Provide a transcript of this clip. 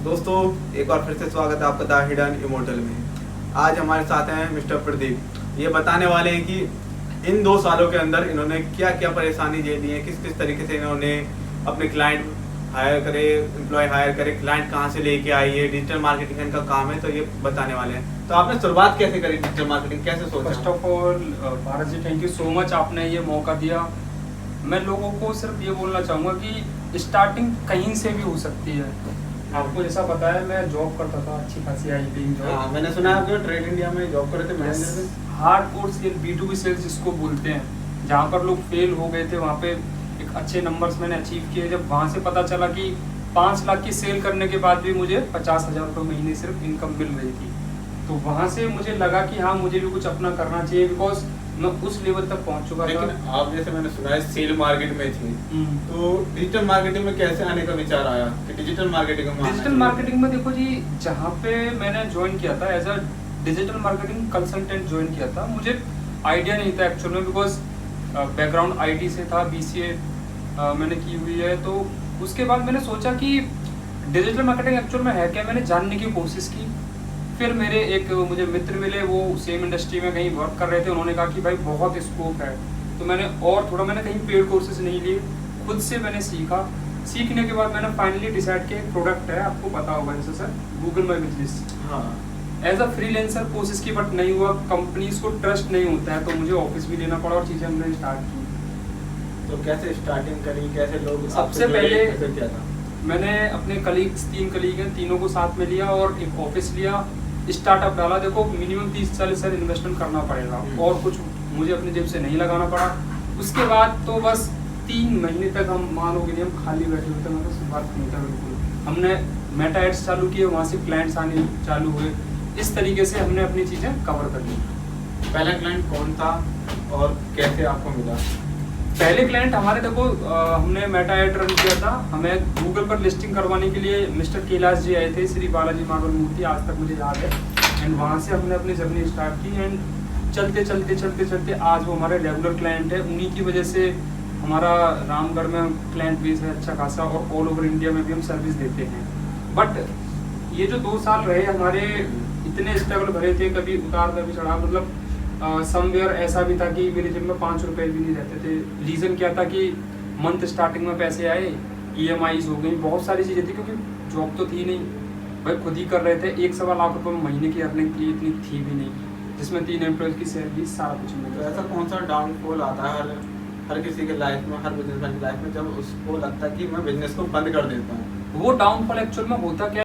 दोस्तों एक बार फिर से स्वागत है आपका द हिडन इमोर्टल में। आज हमारे साथ हैं मिस्टर प्रदीप। ये बताने वाले हैं कि इन 2 सालों के अंदर इन्होंने क्या क्या परेशानी झेली है, किस किस तरीके से इन्होंने अपने क्लाइंट हायर करे, एम्प्लॉय हायर करे, क्लाइंट कहाँ से लेके आई है, डिजिटल मार्केटिंग इनका काम है, तो ये बताने वाले हैं। तो आपने शुरुआत कैसे करी डिजिटल मार्केटिंग, कैसे सोचा? First of all Bharat ji, thank you so much, आपने ये मौका दिया। मैं लोगों को सिर्फ ये बोलना चाहूँगा कि स्टार्टिंग कहीं से भी हो सकती है। आपको जैसा पता है, मैं जॉब करता था, अच्छी खासी आई बिंग जॉब। हाँ, मैंने सुना है आप ट्रेड इंडिया में जॉब कर रहे थे, मैनेजर में। हार्डकोर सेल, B2B सेल्स जिसको बोलते हैं, जहाँ पर लोग फेल हो गए थे, वहाँ पे एक अच्छे नंबर्स मैंने अचीव किए। जब वहाँ से पता चला कि 5 लाख की सेल करने के बाद भी मुझे 50,000 रुपये महीने सिर्फ इनकम मिल रही थी, तो वहाँ से मुझे लगा कि हाँ, मुझे भी कुछ अपना करना चाहिए, बिकॉज मैं उस लेवल तक पहुँच चुका था। लेकिन आप जैसे मैंने सुना है सेल मार्केट में थी, तो डिजिटल मार्केटिंग में कैसे आने का विचार आया कि डिजिटल मार्केटिंग में? डिजिटल मार्केटिंग में देखो जी, जहाँ पे मैंने ज्वाइन किया था as a digital marketing consultant join किया था, मुझे आइडिया नहीं था एक्चुअल में, बिकॉज बैकग्राउंड IT से था, BCA मैंने की हुई है। तो उसके बाद मैंने सोचा कि डिजिटल मार्केटिंग एक्चुअल में है क्या, मैंने जानने की कोशिश की। फिर मेरे एक मुझे मित्र मिले, वो सेम इंडस्ट्री में कहीं वर्क कर रहे थे, उन्होंने कहा कि भाई बहुत स्कोप है। तो मैंने कहीं पेड कोर्सेज नहीं लिए, खुद से मैंने सीखा। सीखने के बाद मैंने फाइनली डिसाइड किया, एक प्रोडक्ट है, आपको पता होगा जैसे सर गूगल माई बिजनेस। हाँ, एज अ फ्रीलांसर कोशिश की, बट नहीं हुआ, कंपनीज को ट्रस्ट नहीं होता है, तो मुझे ऑफिस भी लेना पड़ा और चीज़ें हमने स्टार्ट की। तो कैसे स्टार्टिंग करी, कैसे लोग सबसे पहले क्या था? मैंने अपने कलीग्स, 3 कलीग हैं, तीनों को साथ में लिया और एक ऑफिस लिया, स्टार्टअप डाला। देखो मिनिमम 30-40 सर इन्वेस्टमेंट करना पड़ेगा और कुछ मुझे अपनी जेब से नहीं लगाना पड़ा। उसके बाद तो बस 3 महीने तक हम मानोगे नहीं, हम खाली बैठे हुए थे, मतलब बात नहीं था बिल्कुल। हमने मेटा एड्स चालू किए, वहाँ से क्लाइंट्स आने चालू हुए। इस तरीके से हमने अपनी चीज़ें कवर कर ली। पहला क्लाइंट कौन था और कैसे आपको मिला? पहले क्लाइंट हमारे, देखो हमने मेटा एड रन किया था, हमें गूगल पर लिस्टिंग करवाने के लिए मिस्टर कैलाश जी आए थे, श्री बालाजी मार्बल मूर्ति, आज तक मुझे याद है। एंड वहाँ से हमने अपनी जर्नी स्टार्ट की एंड चलते आज वो हमारे रेगुलर क्लाइंट है। उन्हीं की वजह से हमारा रामगढ़ में क्लाइंट बेस है अच्छा खासा, और ऑल ओवर इंडिया में भी हम सर्विस देते हैं। बट ये जो 2 साल रहे हमारे, इतने स्ट्रगल भरे थे, कभी उतार कभी चढ़ा, मतलब समवेयर ऐसा भी था कि मेरे जेब में 5 रुपए भी नहीं रहते थे। रीज़न क्या था कि मंथ स्टार्टिंग में पैसे आए, EMIs हो गई, बहुत सारी चीज़ें थी, क्योंकि जॉब तो थी नहीं भाई, खुद ही कर रहे थे। 1-1.25 लाख रुपये महीने की अर्निंग थी, इतनी थी भी नहीं, जिसमें 3 एम्प्लॉयज़ की सैलरी, सारा कुछ मिल तो रहा ऐसा कौन सा डाउनफॉल आता है हर किसी के लाइफ में, हर बिजनेसमैन की लाइफ में, जब उसको लगता है कि मैं बिजनेस को बंद कर देता हूँ? वो डाउनफॉल एक्चुअल में होता क्या